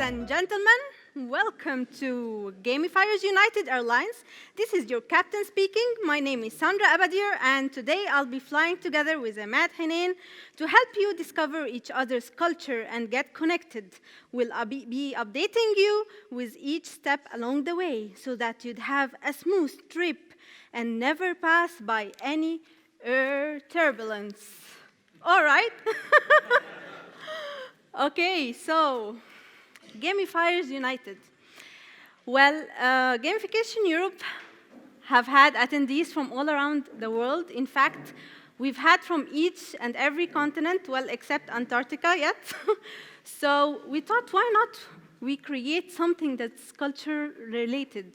and gentlemen, welcome to Gamifiers United Airlines. This is your captain speaking. My name is Sandra Abadir, and today I'll be flying together with Emad to help you discover each other's culture and get connected. We'll be updating you with each step along the way so that you'd have a smooth trip and never pass by any air turbulence. All right? Okay, so Gamifiers United. Well, Gamification Europe have had attendees from all around the world. In fact, we've had from each and every continent, well, except Antarctica yet. So we thought, why not we create something that's culture-related?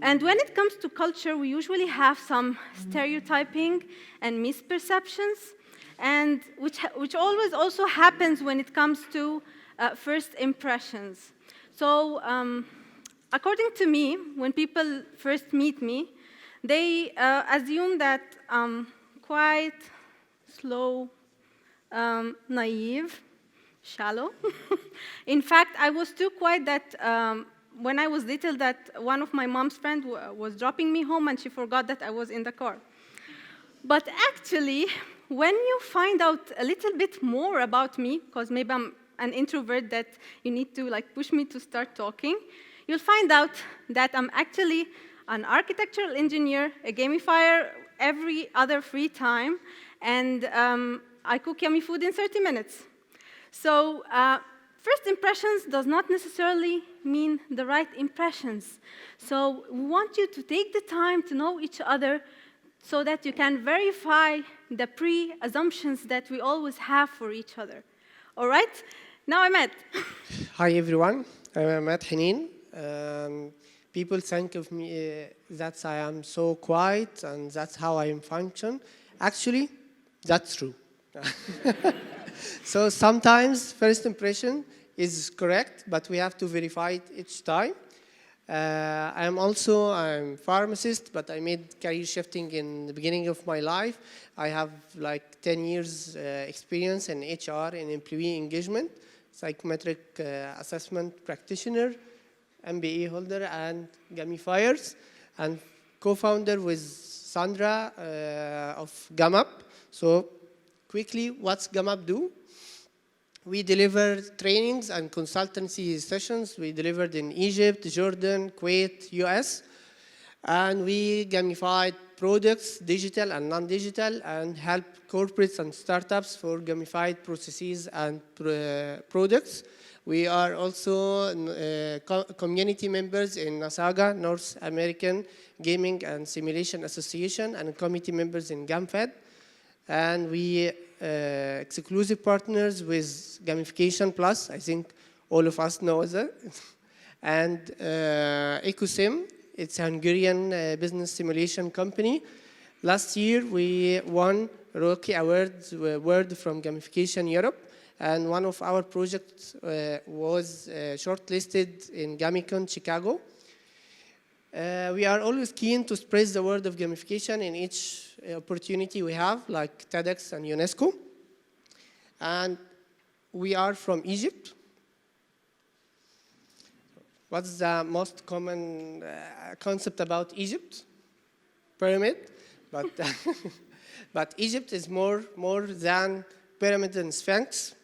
And when it comes to culture, we usually have some stereotyping and misperceptions, and which always also happens when it comes to first impressions. So according to me, when people first meet me, they assume that I'm quite slow, naive, shallow. In fact, I was too quiet that when I was little, that one of my mom's friends was dropping me home and she forgot that I was in the car. But actually, when you find out a little bit more about me, because maybe I'm an introvert that you need to push me to start talking, you'll find out that I'm actually an architectural engineer, a gamifier every other free time, and I cook yummy food in 30 minutes. So first impressions does not necessarily mean the right impressions. So we want you to take the time to know each other so that you can verify the pre-assumptions that we always have for each other. All right? Now Emad. Hi everyone, I'm Emad people think of me that I am so quiet and that's how I function. Actually, that's true. So sometimes first impression is correct, but we have to verify it each time. I'm a pharmacist, but I made career shifting in the beginning of my life. I have 10 years experience in HR and employee engagement, psychometric assessment practitioner, MBA holder, and Gamifiers, and co-founder with Sandra of GamUp. So quickly, what's GamUp do? We deliver trainings and consultancy sessions. We delivered in Egypt, Jordan, Kuwait, US. And we gamified products, digital and non-digital, and help corporates and startups for gamified processes and products. We are also community members in NASAGA, North American Gaming and Simulation Association, and committee members in GamFed. And we exclusive partners with Gamification Plus. I think all of us know that. And Ecosim, it's a Hungarian business simulation company. Last year, we won Rookie Award from Gamification Europe. And one of our projects was shortlisted in GamiCon Chicago. We are always keen to spread the word of gamification in each opportunity we have, like TEDx and UNESCO. And we are from Egypt. What's the most common concept about Egypt? Pyramid. But, but Egypt is more than pyramid and sphinx.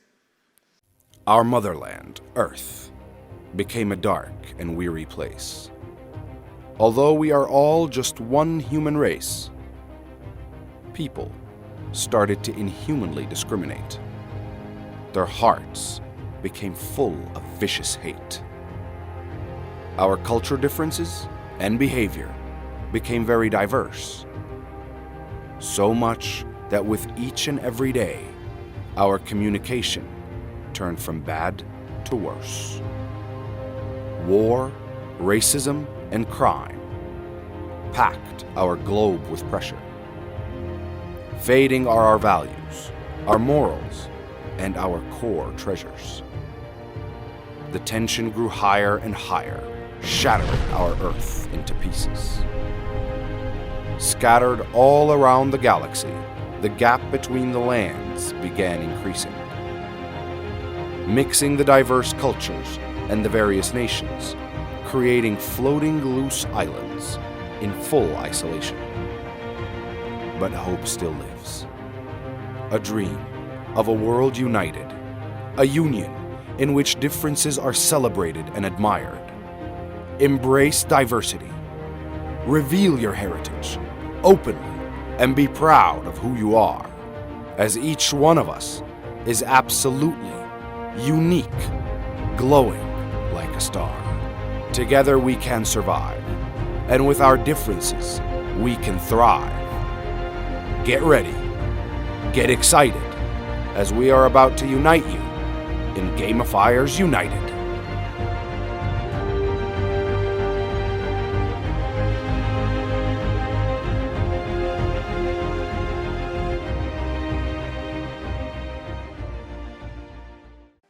Our motherland, Earth, became a dark and weary place. Although we are all just one human race, people started to inhumanly discriminate. Their hearts became full of vicious hate. Our culture differences and behavior became very diverse. So much that with each and every day, our communication turned from bad to worse. War, racism, and crime packed our globe with pressure. Fading are our values, our morals, and our core treasures. The tension grew higher and higher, shattering our Earth into pieces. Scattered all around the galaxy, the gap between the lands began increasing. Mixing the diverse cultures, and the various nations, creating floating loose islands in full isolation. But hope still lives. A dream of a world united, a union in which differences are celebrated and admired. Embrace diversity. Reveal your heritage openly and be proud of who you are, as each one of us is absolutely unique, glowing like a star. Together we can survive, and with our differences, we can thrive. Get ready, get excited, as we are about to unite you in Gamifiers United.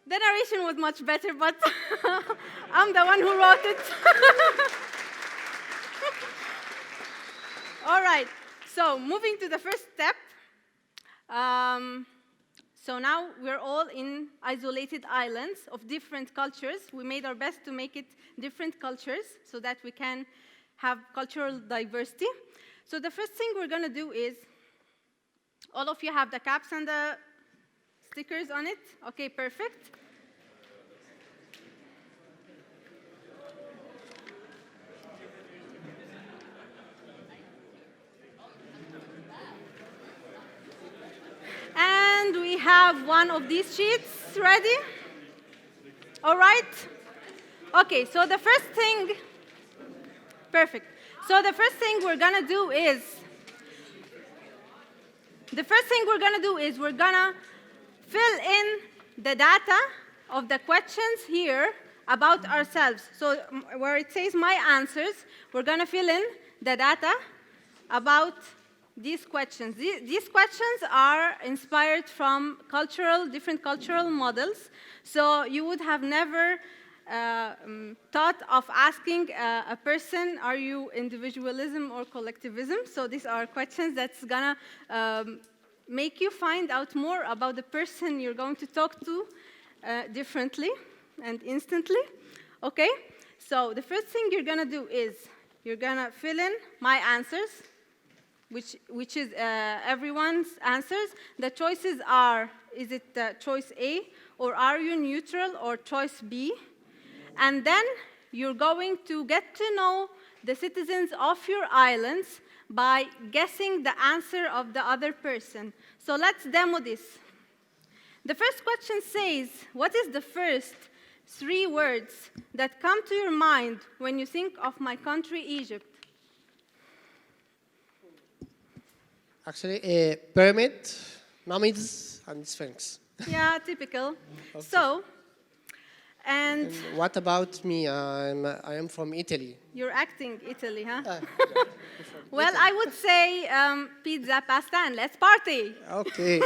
The narration was much better, but I'm the one who wrote it. All right, so moving to the first step. So now we're all in isolated islands of different cultures. We made our best to make it different cultures so that we can have cultural diversity. So the first thing we're going to do is, all of you have the caps and the stickers on it? Okay, perfect. And we have one of these sheets ready. All right? Okay, so the first thing, perfect. So the first thing we're gonna do is, we're gonna fill in the data of the questions here about ourselves. So where it says my answers, we're gonna fill in the data about these questions. These questions are inspired from different cultural models. So you would have never thought of asking a person, are you individualism or collectivism? So these are questions that's gonna make you find out more about the person you're going to talk to differently and instantly. Okay? So the first thing you're gonna do is you're gonna fill in my answers, which is everyone's answers. The choices are, is it choice A, or are you neutral, or choice B? And then you're going to get to know the citizens of your islands by guessing the answer of the other person. So let's demo this. The first question says, what is the first 3 words that come to your mind when you think of my country, Egypt? Actually, a pyramid, pyramids, and sphinx. Yeah, typical. Okay. So, and what about me? I am from Italy. you're acting Italy, huh? Yeah, Well, I would say pizza, pasta, and let's party. okay.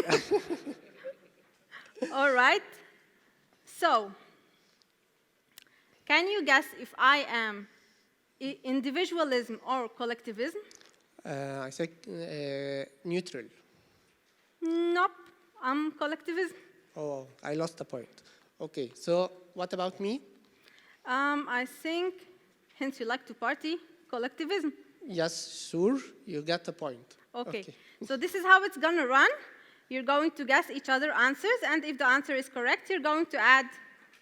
All right. So, can you guess if I am individualism or collectivism? I think neutral. Nope, I'm collectivism. Oh, I lost the point. Okay, so what about me? I think, hence you like to party, collectivism. Yes, sure, you get the point. Okay. So this is how it's going to run. You're going to guess each other's answers, and if the answer is correct, you're going to add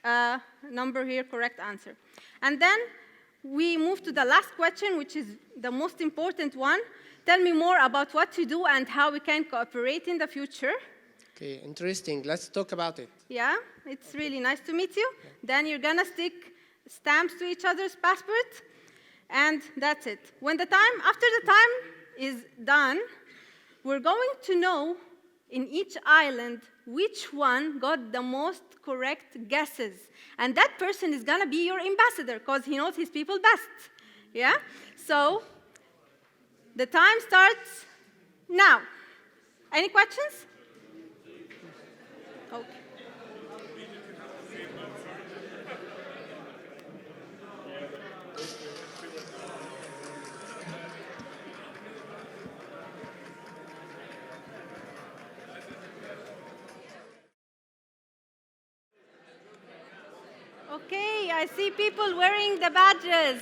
a number here, correct answer. And then we move to the last question, which is the most important one. Tell me more about what you do and how we can cooperate in the future. Okay, interesting. Let's talk about it. Yeah, it's really nice to meet you. Yeah. Then you're going to stick stamps to each other's passport, and that's it. After the time is done, we're going to know in each island which one got the most correct guesses. And that person is going to be your ambassador because he knows his people best. Yeah? So the time starts now. Any questions? Okay. Okay, I see people wearing the badges.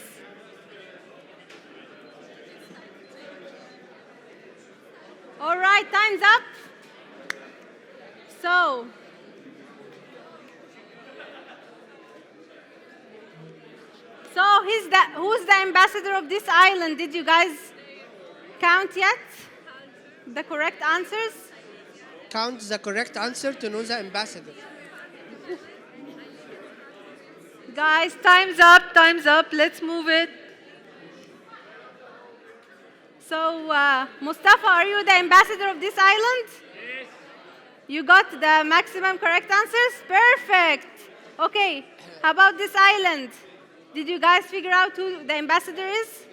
All right, time's up. So, who's the ambassador of this island? Did you guys count yet? The correct answers? Count the correct answer to know the ambassador. Guys, time's up, time's up. Let's move it. So, Mustafa, are you the ambassador of this island? Yes. You got the maximum correct answers? Perfect. Okay, how about this island? Did you guys figure out who the ambassador is?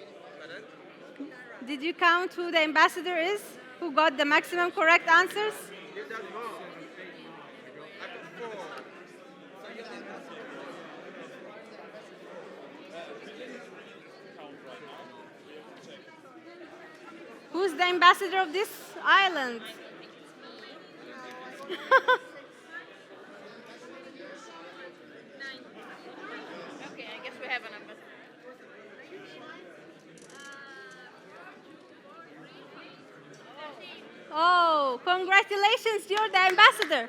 Did you count who the ambassador is? Who got the maximum correct answers? Who's the ambassador of this island? Okay, I guess we have an ambassador. Oh, congratulations, you're the ambassador.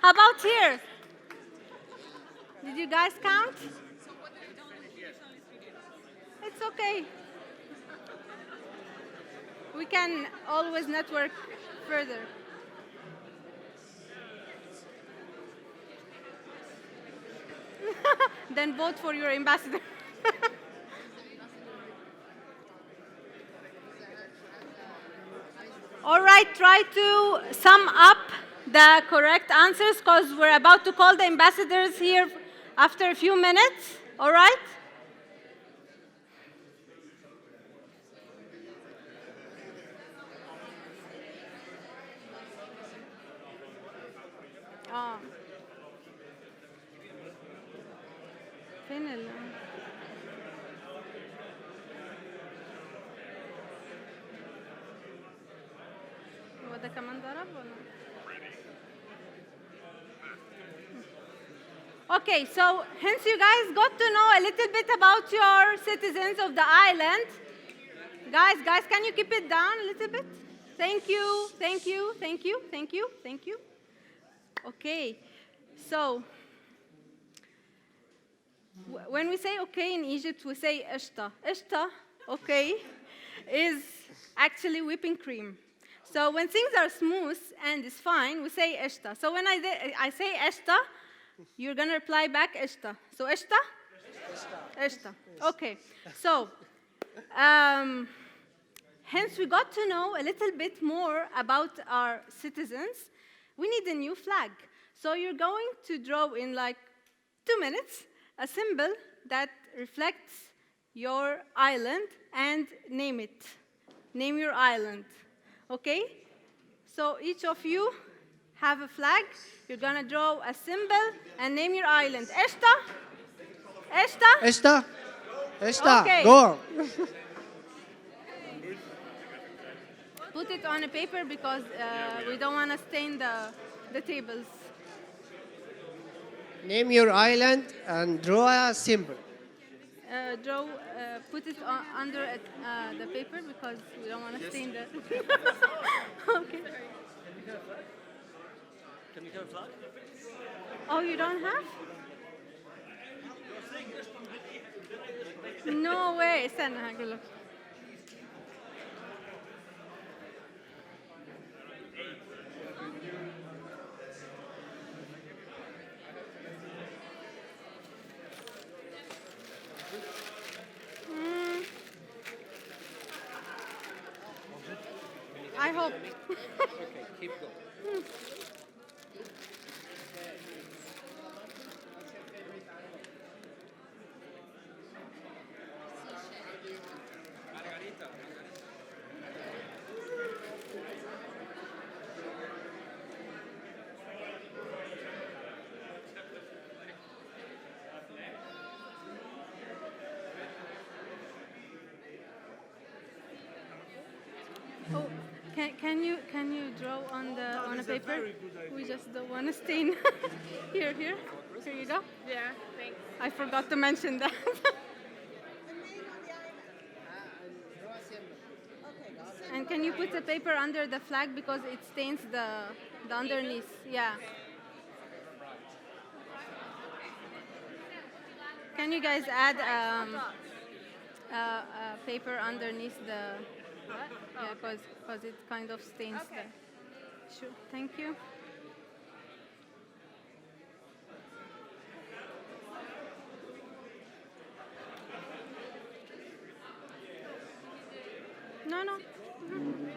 How about here? Did you guys count? It's okay. We can always network further. Then vote for your ambassador. All right, try to sum up the correct answers because we're about to call the ambassadors here after a few minutes. All right? فين هو ده كمان ضرب ولا؟ Okay, so hence you guys got to know a little bit about your citizens of the island. Guys, can you keep it down a little bit? Thank you, thank you, thank you, thank you, thank you. Okay, so when we say okay in Egypt, we say ishta. Ishta, okay, is actually whipping cream. So when things are smooth and it's fine, we say ishta. So when I say ishta, you're going to reply back ishta. So ishta? Ishta. Okay. So hence we got to know a little bit more about our citizens. We need a new flag. So you're going to draw in like 2 minutes a symbol that reflects your island and name it. Name your island. Okay? So each of you have a flag. You're going to draw a symbol and name your island. Eshta? Eshta? Esta? Esta, Okay. go on. Put it on a paper because we don't want to stain the tables. Name your island and draw a symbol. Put it under the paper because we don't want to stain the... Okay. Can we have a flag? Oh, you don't have? No way. استنى هقول لك. I hope. Okay, keep going. Oh, Can you draw on a paper? We just don't want to stain. Here you go. Yeah, thanks. I forgot to mention that. And can you put the paper under the flag because it stains the underneath? Yeah. Can you guys add paper underneath the? Yeah, because it kind of stains the. Sure. Thank you. No. Mhm.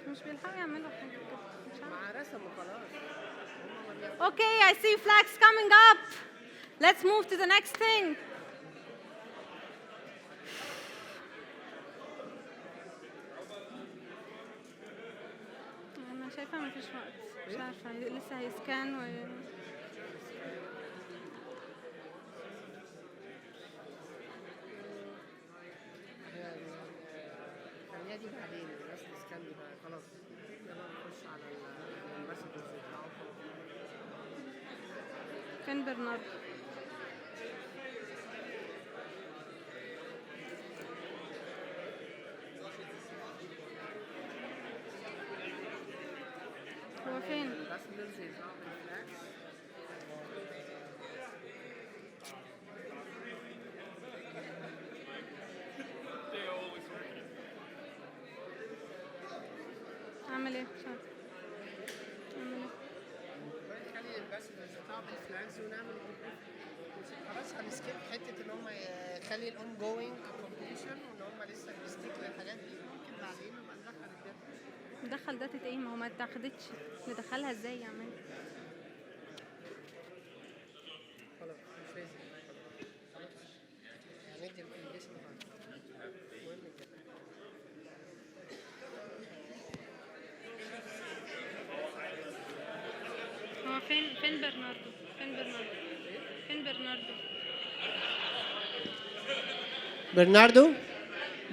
مش بيلحقوا يعملوا حاجة مش عارفة. Okay, I see flags coming up. Let's move to the next thing. أنا شايفة ما فيش وقت. مش عارفة لسه هيسكان خليها دي بعدين الناس تسكن دي بقى خلاص. يلا نخش على المسجز بتاعه. فين برنارد؟ هو فين؟ اعمل ايه؟ مش عارفة. اعمل ايه؟ خلي الباسنجرز بتاعه بالفلاجز ونعمل خلاص هنسكيب حته ان هم يخلي الاون جوينج كومبليشن وان هم لسه بيستيك للحاجات دي ممكن بعدين نبقى ندخل الداتا. ندخل داتا ايه؟ ما هو ما اتاخدتش. ندخلها ازاي يا عماد؟ خلاص مش لازم خلاص هندي الكومبليشن بعدين. مهم كده. هو فين برناردو؟ فين برناردو؟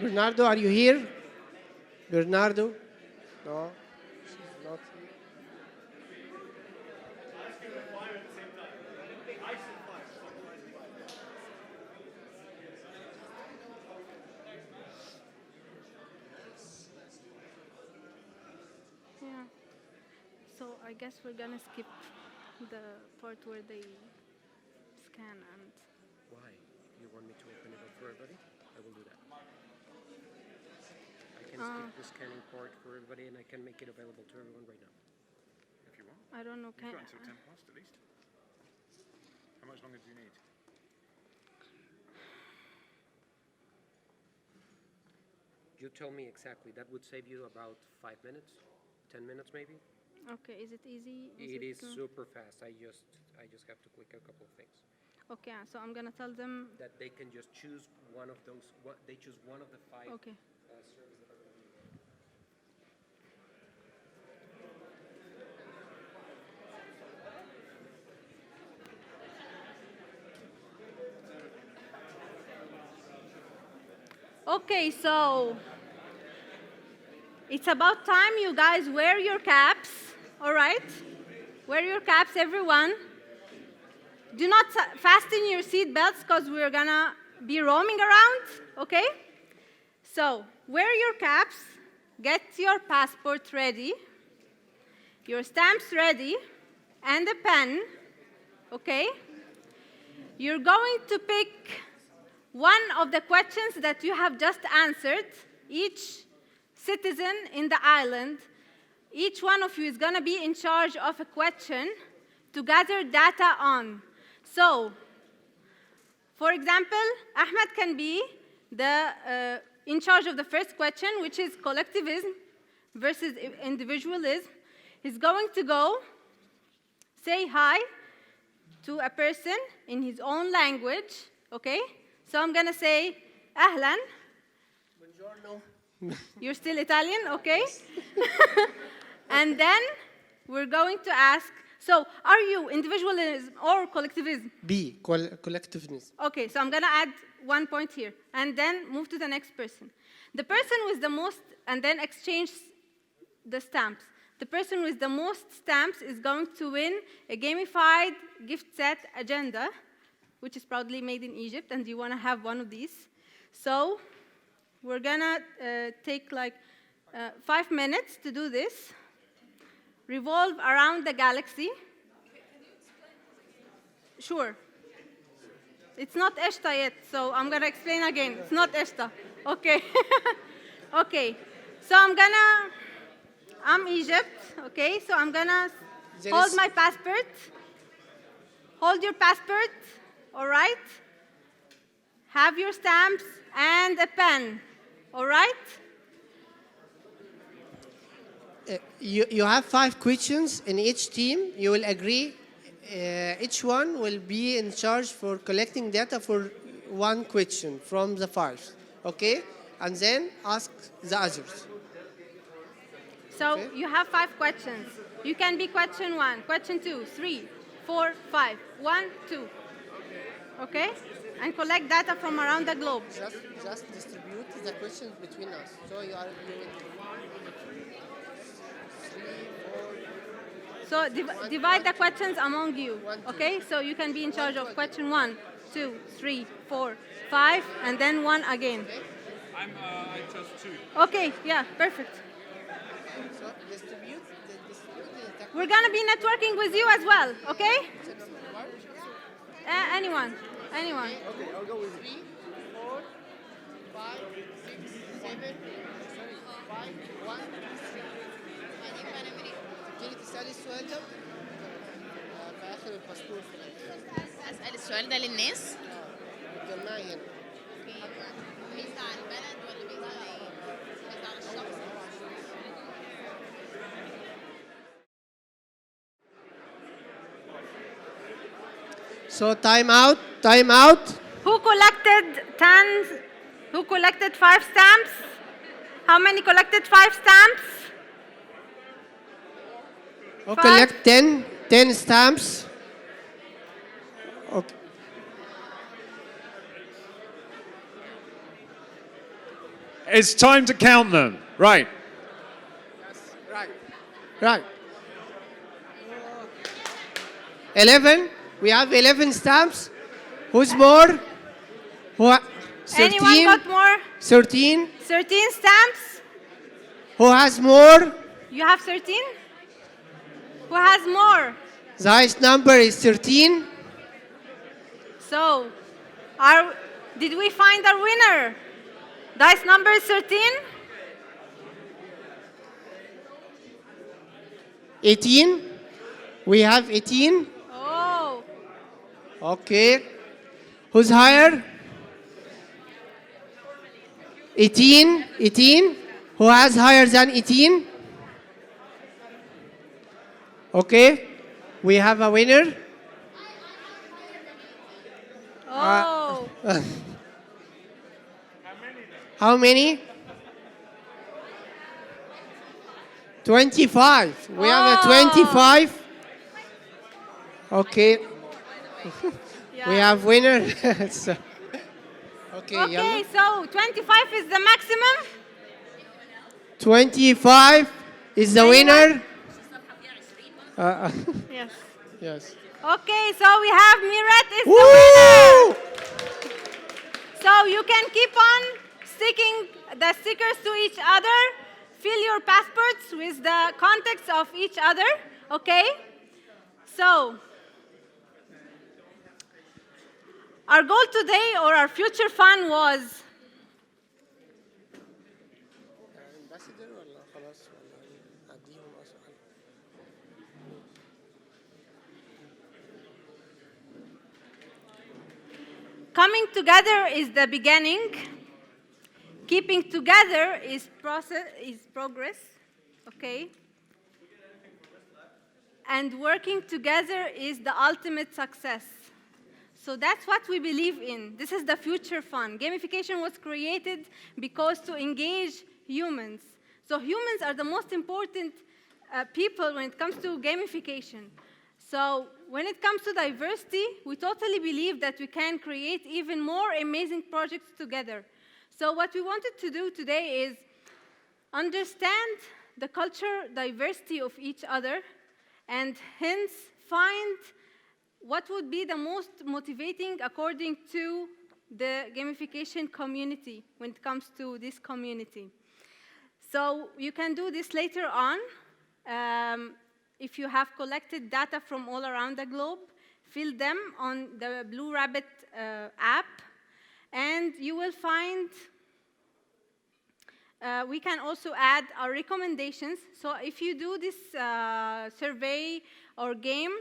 Bernardo, are you here? Bernardo? No, she's not here. Yeah. So I guess we're gonna skip the part where they scan and. Why? You want me to open it up for everybody? I will do that. I can skip the scanning part for everybody and I can make it available to everyone right now. If you want. I don't know. You've got until 10 past at least. How much longer do you need? You tell me exactly. That would save you about 5 minutes, 10 minutes maybe. Okay, is it easy? It is super fast. I just have to click a couple of things. Okay, so I'm gonna tell them. That they can just choose one of those. They choose one of the 5 Okay. services that are going to be. Okay, so it's about time you guys wear your caps, all right? Wear your caps, everyone. Do not fasten your seat belts because we're gonna be roaming around, okay? So wear your caps, get your passport ready, your stamps ready, and a pen, okay? You're going to pick one of the questions that you have just answered. Each citizen in the island, each one of you is going to be in charge of a question to gather data on. So, for example, Ahmed can be in charge of the first question, which is collectivism versus individualism. He's going to go say hi to a person in his own language, okay? So I'm going to say, Ahlan. Buongiorno. You're still Italian, okay? And then we're going to ask, so are you individualism or collectivism? B, collectivism. Okay, so I'm going to add 1 point here, and then move to the next person. The person with the most, and then exchange the stamps. The person with the most stamps is going to win a gamified gift set agenda, which is proudly made in Egypt, and you want to have one of these. So we're going to take like 5 minutes to do this. Revolve around the galaxy. Sure. It's not Eshta yet, so I'm going to explain again. It's not Eshta. Okay. Okay. So I'm Egypt, okay? So I'm going to hold my passport. Hold your passport, all right? Have your stamps and a pen, all right? You have 5 questions in each team. You will agree. Each one will be in charge for collecting data for 1 question from the 5, okay? And then ask the others. So Okay. you have 5 questions. You can be question 1, question 2, 3, 4, 5. 1, 2. Okay? And collect data from around the globe. Just distribute the questions between us. So you are doing 3, 4. So divide the questions among you. 1, 2. Okay? So you can be in charge of question 1, 2, 3, 4, 5, and then 1 again. I chose 2. Okay, yeah, perfect. So distribute the We're going to be networking with you as well, okay? Anyone. Okay, I'll go with 3, 4, 5, 6, 7. Sorry, 5, 1, 3. تبتدي تسألي السؤال ده في آخر الباسبور في الآخر. اسال السؤال ده للناس بتجمعي هنا. بيزد على البلد ولا بيزد على ايه؟ بيزد على الشخص. So time out, time out. Who collected 5 stamps? How many collected 5 stamps? Who 5. collect 10 stamps. Okay. It's time to count them. Right. Right. 11. We have 11 stamps. Who's more? 13. Anyone got more? 13. 13 stamps? Who has more? You have 13? Who has more? The highest number is 13. So, did we find our winner? Dice number is 13? 18. We have 18. Oh, Okay. Who's higher? 18. 18. Who has higher than 18? Okay. We have a winner. oh. How many? 25. We have a 25. Okay. Yeah. We have winner. So- okay, Okay, yalla. so 25 is the maximum? 25 is the winner. Yes. Yes. Okay, so we have Miret is the winner. Woo! So you can keep on sticking the stickers to each other. Fill your passports with the context of each other, okay? So, our goal today or our future fun was Coming together is the beginning. Keeping together is progress, okay? And working together is the ultimate success. So that's what we believe in. This is the future fun. Gamification was created because to engage humans. So humans are the most important people when it comes to gamification. So when it comes to diversity, we totally believe that we can create even more amazing projects together. So what we wanted to do today is understand the culture diversity of each other and hence find what would be the most motivating according to the gamification community when it comes to this community. So you can do this later on. If you have collected data from all around the globe, fill them on the Blue Rabbit app, and you will find we can also add our recommendations. So if you do this survey or game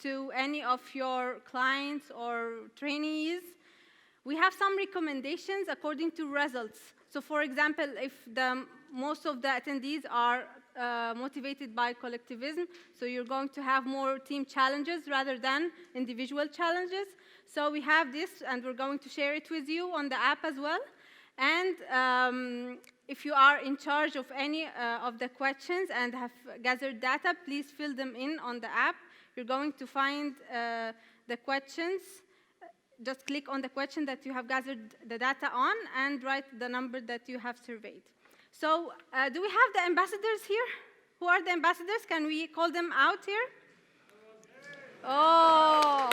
to any of your clients or trainees, we have some recommendations according to results. So for example, if most of the attendees are motivated by collectivism, so you're going to have more team challenges rather than individual challenges. So we have this, and we're going to share it with you on the app as well. And if you are in charge of any of the questions and have gathered data, please fill them in on the app. You're going to find the questions. Just click on the question that you have gathered the data on and write the number that you have surveyed. So do we have the ambassadors here? Who are the ambassadors? Can we call them out here? Oh.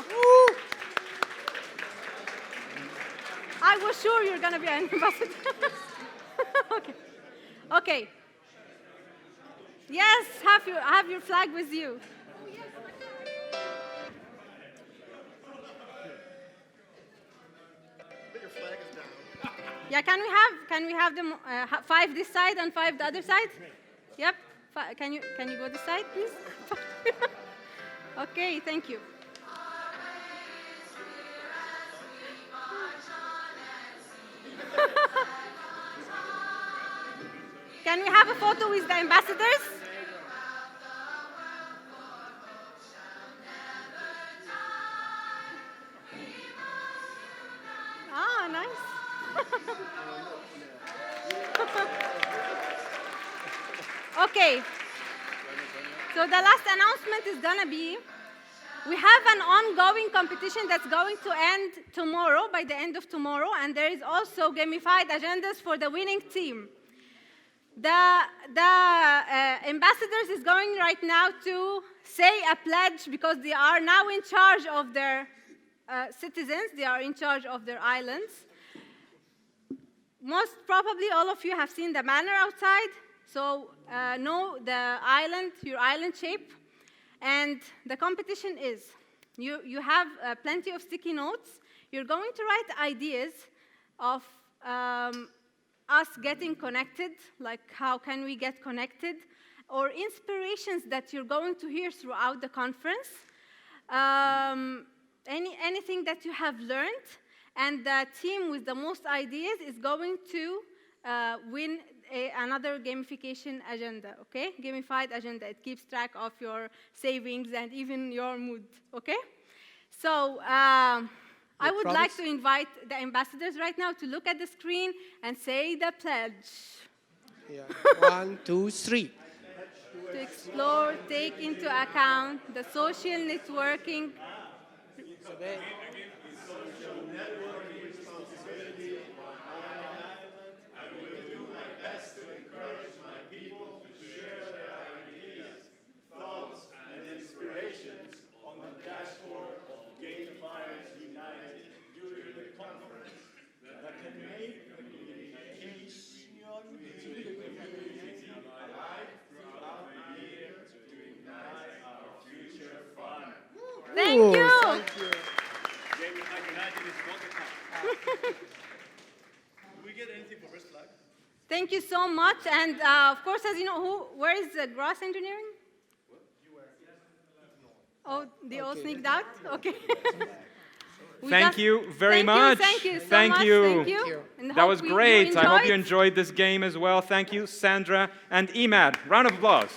I was sure you're going to be an ambassador. Okay. Okay. Yes, have your flag with you. Yeah, can we have them 5 this side and 5 the other side? Yep. Can you go this side, please? Okay, thank you. Can we have a photo with the ambassadors? Ah, nice. Okay. So the last announcement is gonna be, we have an ongoing competition that's going to end tomorrow, by the end of tomorrow, and there is also gamified agendas for the winning team. The ambassadors is going right now to say a pledge because they are now in charge of their citizens, they are in charge of their islands. Most probably all of you have seen the banner outside, so know the island, your island shape. And the competition is, you have plenty of sticky notes. You're going to write ideas of us getting connected, like how can we get connected, or inspirations that you're going to hear throughout the conference, anything that you have learned, and the team with the most ideas is going to win another gamification agenda, okay? Gamified agenda. It keeps track of your savings and even your mood, okay? So I would like to invite the ambassadors right now to look at the screen and say the pledge. Yeah. 1, 2, 3. To explore, take into account the social networking. On the dashboard of Gamifiers United during the conference that can make communication alive throughout the year to ignite our future fun. Thank you. Thank you. Gamifiers United is welcome. Do we get anything for first flag? Thank you so much. And of course, as you know, where is Gross Engineering? Oh, they all sneaked out? Okay. Thank you very much. Thank you so Thank much. you. Thank you. And That hope was you great. I hope you enjoyed. enjoyed this game as well. Thank you, Sandra and Emad. Round of applause.